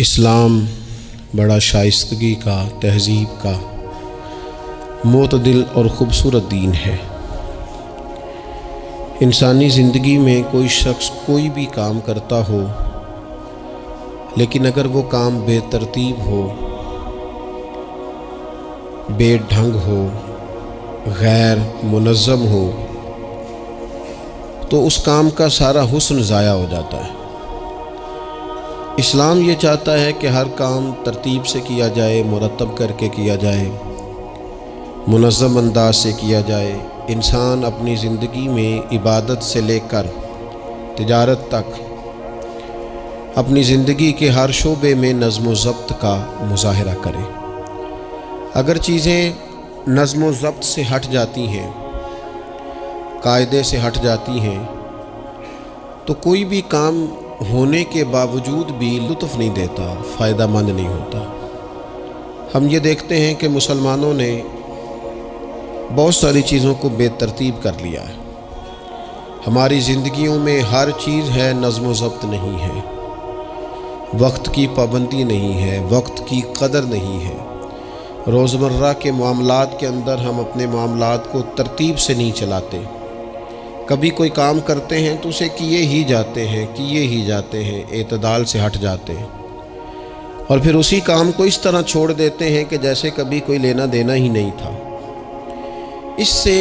اسلام بڑا شائستگی کا، تہذیب کا، معتدل اور خوبصورت دین ہے۔ انسانی زندگی میں کوئی شخص کوئی بھی کام کرتا ہو، لیکن اگر وہ کام بے ترتیب ہو، بے ڈھنگ ہو، غیر منظم ہو، تو اس کام کا سارا حسن ضائع ہو جاتا ہے۔ اسلام یہ چاہتا ہے کہ ہر کام ترتیب سے کیا جائے، مرتب کر کے کیا جائے، منظم انداز سے کیا جائے۔ انسان اپنی زندگی میں عبادت سے لے کر تجارت تک اپنی زندگی کے ہر شعبے میں نظم و ضبط کا مظاہرہ کرے۔ اگر چیزیں نظم و ضبط سے ہٹ جاتی ہیں، قاعدے سے ہٹ جاتی ہیں، تو کوئی بھی کام ہونے کے باوجود بھی لطف نہیں دیتا، فائدہ مند نہیں ہوتا۔ ہم یہ دیکھتے ہیں کہ مسلمانوں نے بہت ساری چیزوں کو بے ترتیب کر لیا ہے۔ ہماری زندگیوں میں ہر چیز ہے، نظم و ضبط نہیں ہے، وقت کی پابندی نہیں ہے، وقت کی قدر نہیں ہے۔ روزمرہ کے معاملات کے اندر ہم اپنے معاملات کو ترتیب سے نہیں چلاتے۔ کبھی کوئی کام کرتے ہیں تو اسے کیے ہی جاتے ہیں، اعتدال سے ہٹ جاتے ہیں، اور پھر اسی کام کو اس طرح چھوڑ دیتے ہیں کہ جیسے کبھی کوئی لینا دینا ہی نہیں تھا۔ اس سے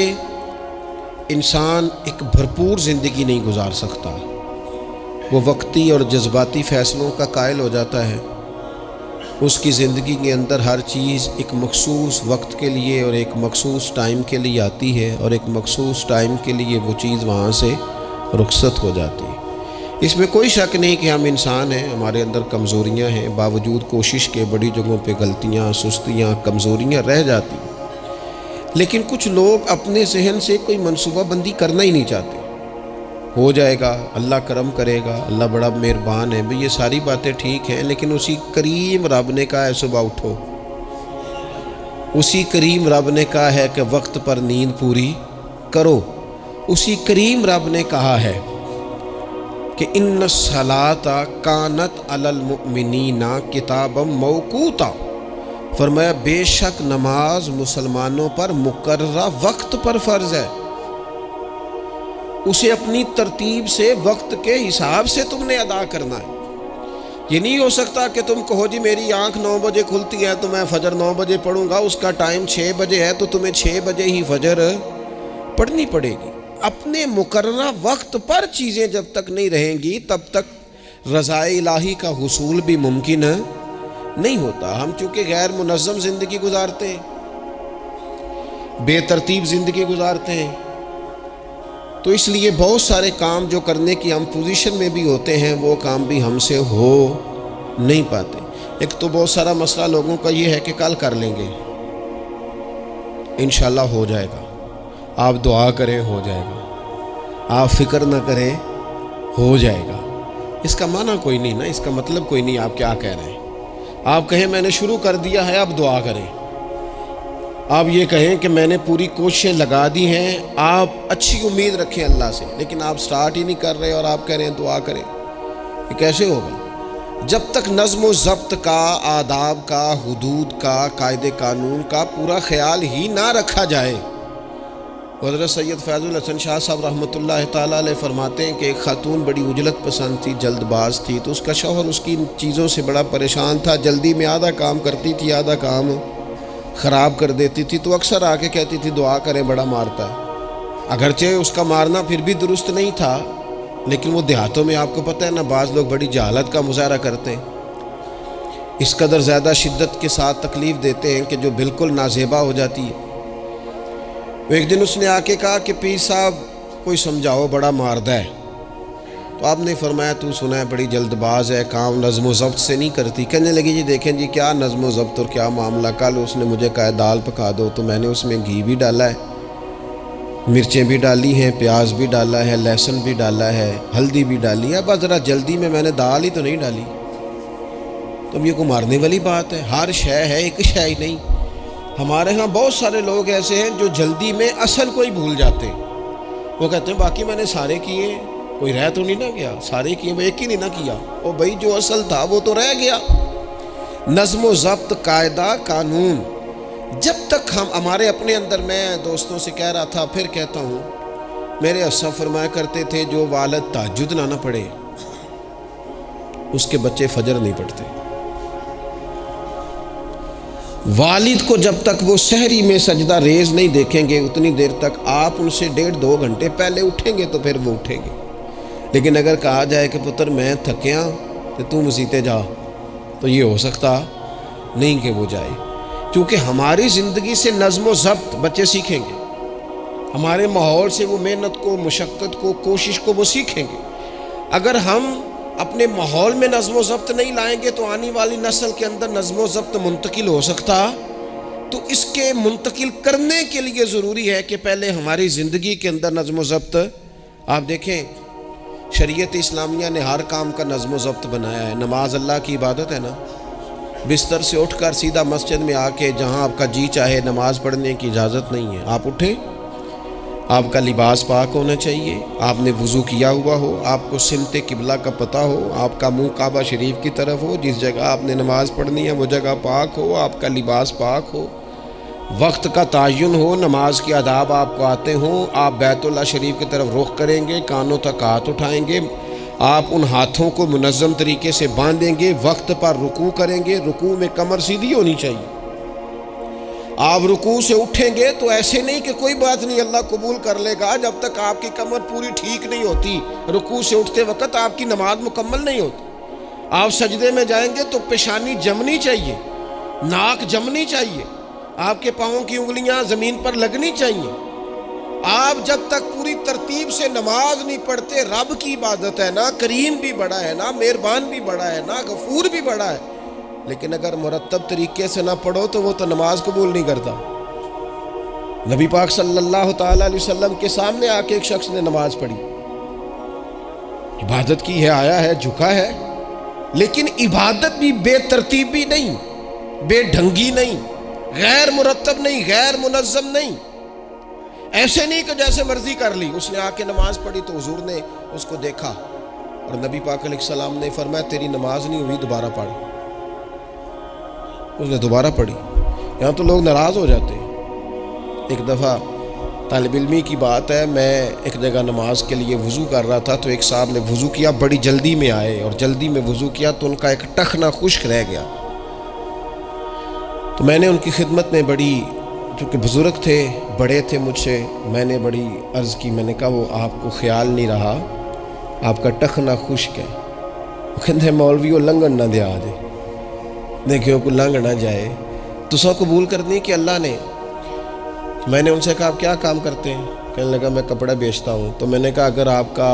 انسان ایک بھرپور زندگی نہیں گزار سکتا، وہ وقتی اور جذباتی فیصلوں کا قائل ہو جاتا ہے۔ اس کی زندگی کے اندر ہر چیز ایک مخصوص وقت کے لیے اور ایک مخصوص ٹائم کے لیے آتی ہے، اور ایک مخصوص ٹائم کے لیے وہ چیز وہاں سے رخصت ہو جاتی ہے۔ اس میں کوئی شک نہیں کہ ہم انسان ہیں، ہمارے اندر کمزوریاں ہیں، باوجود کوشش کے بڑی جگہوں پہ غلطیاں، سستیاں، کمزوریاں رہ جاتی ہیں۔ لیکن کچھ لوگ اپنے ذہن سے کوئی منصوبہ بندی کرنا ہی نہیں چاہتے۔ ہو جائے گا، اللہ کرم کرے گا، اللہ بڑا مہربان ہے، بھئی یہ ساری باتیں ٹھیک ہیں، لیکن اسی کریم رب نے کہا ہے صبح اٹھو، اسی کریم رب نے کہا ہے کہ وقت پر نیند پوری کرو، اسی کریم رب نے کہا ہے کہ ان الصلاۃ کانت علی المؤمنین کتابا موقوتا، فرمایا بے شک نماز مسلمانوں پر مقررہ وقت پر فرض ہے۔ اسے اپنی ترتیب سے، وقت کے حساب سے تم نے ادا کرنا ہے۔ یہ نہیں ہو سکتا کہ تم کہو جی میری آنکھ 9 بجے کھلتی ہے تو میں فجر 9 بجے پڑھوں گا، اس کا ٹائم 6 بجے ہے تو تمہیں 6 بجے ہی فجر پڑھنی پڑے گی۔ اپنے مقررہ وقت پر چیزیں جب تک نہیں رہیں گی تب تک رضا الہی کا حصول بھی ممکن نہیں ہوتا۔ ہم چونکہ غیر منظم زندگی گزارتے ہیں، بے ترتیب زندگی گزارتے ہیں، تو اس لیے بہت سارے کام جو کرنے کی ہم پوزیشن میں بھی ہوتے ہیں وہ کام بھی ہم سے ہو نہیں پاتے۔ ایک تو بہت سارا مسئلہ لوگوں کا یہ ہے کہ کل کر لیں گے، انشاءاللہ ہو جائے گا، آپ دعا کریں ہو جائے گا، آپ فکر نہ کریں ہو جائے گا۔ اس کا معنی کوئی نہیں نا، اس کا مطلب کوئی نہیں۔ آپ کیا کہہ رہے ہیں؟ آپ کہیں میں نے شروع کر دیا ہے، آپ دعا کریں۔ آپ یہ کہیں کہ میں نے پوری کوششیں لگا دی ہیں، آپ اچھی امید رکھیں اللہ سے، لیکن آپ سٹارٹ ہی نہیں کر رہے اور آپ کہہ رہے ہیں دعا کریں، یہ کیسے ہوگا؟ جب تک نظم و ضبط کا، آداب کا، حدود کا، قاعدے قانون کا پورا خیال ہی نہ رکھا جائے۔ حضرت سید فیض الحسن شاہ صاحب رحمۃ اللہ تعالیٰ علیہ فرماتے ہیں کہ ایک خاتون بڑی عجلت پسند تھی، جلد باز تھی، تو اس کا شوہر اس کی چیزوں سے بڑا پریشان تھا، جلدی میں آدھا کام کرتی تھی، آدھا کام خراب کر دیتی تھی، تو اکثر آ کے کہتی تھی دعا کریں بڑا مارتا ہے۔ اگرچہ اس کا مارنا پھر بھی درست نہیں تھا، لیکن وہ دیہاتوں میں آپ کو پتہ ہے نا، بعض لوگ بڑی جہالت کا مظاہرہ کرتے ہیں، اس قدر زیادہ شدت کے ساتھ تکلیف دیتے ہیں کہ جو بالکل نازیبا ہو جاتی ہے۔ ایک دن اس نے آ کے کہا کہ پیر صاحب کوئی سمجھاؤ، بڑا ماردہ ہے۔ تو آپ نے فرمایا تو سنا ہے بڑی جلد باز ہے، کام نظم و ضبط سے نہیں کرتی۔ کہنے لگی جی دیکھیں جی کیا نظم و ضبط اور کیا معاملہ، کل اس نے مجھے کہا دال پکا دو تو میں نے اس میں گھی بھی ڈالا ہے، مرچیں بھی ڈالی ہیں، پیاز بھی ڈالا ہے، لہسن بھی ڈالا ہے، ہلدی بھی ڈالی ہے، بس ذرا جلدی میں نے دال ہی تو نہیں ڈالی۔ تو اب یہ کو مارنے والی بات ہے؟ ہر شے ہے، ایک شے ہی نہیں۔ ہمارے ہاں بہت سارے لوگ ایسے ہیں جو جلدی میں اصل کو ہی بھول جاتے ہیں۔ وہ کہتے ہیں باقی میں نے سارے کیے، کوئی رہ تو نہیں نہ گیا، سارے کیے، وہ ایک ہی نہیں نہ کیا، وہ بھائی جو اصل تھا وہ تو رہ گیا۔ نظم و ضبط، قاعدہ، قانون، جب تک ہم ہمارے اپنے اندر، میں دوستوں سے کہہ رہا تھا پھر کہتا ہوں، میرے اسلاف فرمایا کرتے تھے جو والد تہجد نہ پڑھے اس کے بچے فجر نہیں پڑھتے۔ والد کو جب تک وہ سحری میں سجدہ ریز نہیں دیکھیں گے اتنی دیر تک آپ ان سے 1.5-2 گھنٹے پہلے اٹھیں گے تو پھر وہ اٹھیں گے۔ لیکن اگر کہا جائے کہ پتر میں تھکیا تو تم مسیتے جا، تو یہ ہو سکتا نہیں کہ وہ جائے، کیونکہ ہماری زندگی سے نظم و ضبط بچے سیکھیں گے، ہمارے ماحول سے وہ محنت کو، مشقت کو، کوشش کو وہ سیکھیں گے۔ اگر ہم اپنے ماحول میں نظم و ضبط نہیں لائیں گے تو آنے والی نسل کے اندر نظم و ضبط منتقل ہو سکتا، تو اس کے منتقل کرنے کے لیے ضروری ہے کہ پہلے ہماری زندگی کے اندر نظم و ضبط۔ آپ دیکھیں شریعت اسلامیہ نے ہر کام کا نظم و ضبط بنایا ہے۔ نماز اللہ کی عبادت ہے نا، بستر سے اٹھ کر سیدھا مسجد میں آ کے جہاں آپ کا جی چاہے نماز پڑھنے کی اجازت نہیں ہے۔ آپ اٹھیں، آپ کا لباس پاک ہونا چاہیے، آپ نے وضو کیا ہوا ہو، آپ کو سمت قبلہ کا پتہ ہو، آپ کا منہ کعبہ شریف کی طرف ہو، جس جگہ آپ نے نماز پڑھنی ہے وہ جگہ پاک ہو، آپ کا لباس پاک ہو، وقت کا تعین ہو، نماز کے آداب آپ کو آتے ہوں، آپ بیت اللہ شریف کی طرف رخ کریں گے، کانوں تک ہاتھ اٹھائیں گے، آپ ان ہاتھوں کو منظم طریقے سے باندھیں گے، وقت پر رکوع کریں گے، رکوع میں کمر سیدھی ہونی چاہیے۔ آپ رکوع سے اٹھیں گے تو ایسے نہیں کہ کوئی بات نہیں اللہ قبول کر لے گا، جب تک آپ کی کمر پوری ٹھیک نہیں ہوتی، رکوع سے اٹھتے وقت آپ کی نماز مکمل نہیں ہوتی۔ آپ سجدے میں جائیں گے تو پیشانی جمنی چاہیے، ناک جمنی چاہیے، آپ کے پاؤں کی انگلیاں زمین پر لگنی چاہیے۔ آپ جب تک پوری ترتیب سے نماز نہیں پڑھتے، رب کی عبادت ہے نا، کریم بھی بڑا ہے نا، مہربان بھی بڑا ہے نا، غفور بھی بڑا ہے، لیکن اگر مرتب طریقے سے نہ پڑھو تو وہ تو نماز قبول نہیں کرتا۔ نبی پاک صلی اللہ تعالیٰ علیہ وسلم کے سامنے آ کے ایک شخص نے نماز پڑھی، عبادت کی ہے، آیا ہے، جھکا ہے، لیکن عبادت بھی بے ترتیب بھی نہیں، بے ڈھنگی نہیں، غیر مرتب نہیں، غیر منظم نہیں، ایسے نہیں کہ جیسے مرضی کر لی۔ اس نے آ کے نماز پڑھی تو حضور نے اس کو دیکھا اور نبی پاک علیہ السلام نے فرمایا تیری نماز نہیں ہوئی، دوبارہ پڑھ۔ اس نے دوبارہ پڑھی۔ یہاں تو لوگ ناراض ہو جاتے ہیں۔ ایک دفعہ طالب علمی کی بات ہے، میں ایک جگہ نماز کے لیے وضو کر رہا تھا تو ایک صاحب نے وضو کیا، بڑی جلدی میں آئے اور جلدی میں وضو کیا تو ان کا ایک ٹخنا خشک رہ گیا۔ تو میں نے ان کی خدمت میں بڑی، چونکہ بزرگ تھے، بڑے تھے مجھ سے، میں نے بڑی عرض کی، میں نے کہا وہ آپ کو خیال نہیں رہا، آپ کا ٹخنا خشک ہے۔ وہ کہتے ہیں مولوی وہ لنگن نہ دیا آجے، دیکھو کو لنگ نہ جائے، تو سو قبول کرنی کہ اللہ نے۔ میں نے ان سے کہا آپ کیا کام کرتے ہیں؟ کہنے لگا میں کپڑا بیچتا ہوں۔ تو میں نے کہا اگر آپ کا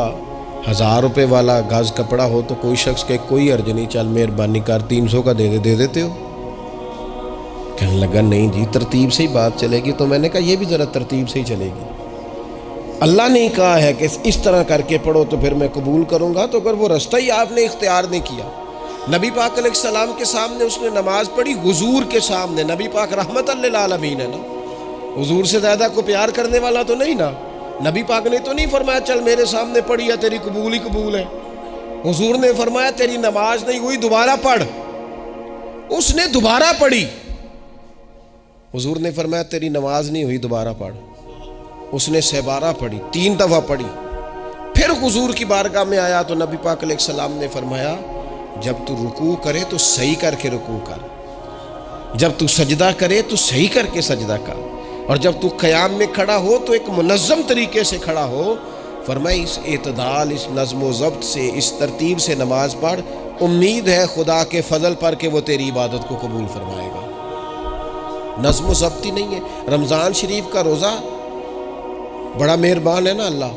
1000 روپے والا گاز کپڑا ہو تو کوئی شخص کہ کوئی عرض نہیں، چل مہربانی کر 300 کا دے دیتے ہو؟ کہنے لگا نہیں جی ترتیب سے ہی بات چلے گی۔ تو میں نے کہا یہ بھی ذرا ترتیب سے ہی چلے گی، اللہ نے کہا ہے کہ اس طرح کر کے پڑھو تو پھر میں قبول کروں گا۔ تو اگر وہ رستہ ہی آپ نے اختیار نہیں کیا، نبی پاک علیہ السلام کے سامنے اس نے نماز پڑھی، حضور کے سامنے، نبی پاک رحمت للعالمین ہے نا، حضور سے زیادہ کو پیار کرنے والا تو نہیں نا۔ نبی پاک نے تو نہیں فرمایا چل میرے سامنے پڑھی ہے تیری قبول ہی قبول ہے، حضور نے فرمایا تیری نماز نہیں ہوئی، دوبارہ پڑھ۔ اس نے دوبارہ پڑھی، حضور نے فرمایا تیری نماز نہیں ہوئی، دوبارہ پڑھ۔ اس نے 6 پڑھی، 3 دفعہ پڑھی، پھر حضور کی بارگاہ میں آیا تو نبی پاک علیہ السلام نے فرمایا جب تو رکوع کرے تو صحیح کر کے رکوع کر، جب تو سجدہ کرے تو صحیح کر کے سجدہ کر، اور جب تو قیام میں کھڑا ہو تو ایک منظم طریقے سے کھڑا ہو۔ فرمائی اس اعتدال، اس نظم و ضبط سے، اس ترتیب سے نماز پڑھ، امید ہے خدا کے فضل پر کہ وہ تیری عبادت کو قبول فرمائے گا۔ نظم و ضبط ہی نہیں ہے۔ رمضان شریف کا روزہ بڑا مہربان ہے نا اللہ،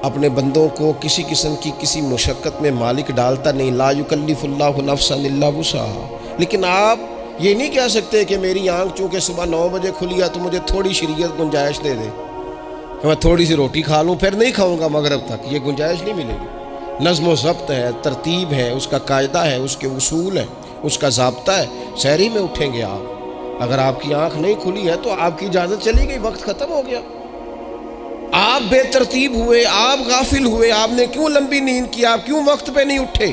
اپنے بندوں کو کسی قسم کی کسی مشقت میں مالک ڈالتا نہیں، لا یکلف اللہ نفسا الا وسعہا۔ لیکن آپ یہ نہیں کہہ سکتے کہ میری آنکھ چونکہ صبح 9 بجے کھلی ہے تو مجھے تھوڑی شریعت گنجائش دے دے کہ میں تھوڑی سی روٹی کھا لوں پھر نہیں کھاؤں گا مغرب تک، یہ گنجائش نہیں ملے گی۔ نظم و ضبط ہے، ترتیب ہے، اس کا قاعدہ ہے، اس کے اصول ہے، اس کا ضابطہ ہے۔ سحری میں اٹھیں گے آپ، اگر آپ کی آنکھ نہیں کھلی ہے تو آپ کی اجازت چلی گئی، وقت ختم ہو گیا۔ آپ بے ترتیب ہوئے، آپ غافل ہوئے، آپ نے کیوں لمبی نیند کی، آپ کیوں وقت پہ نہیں اٹھے؟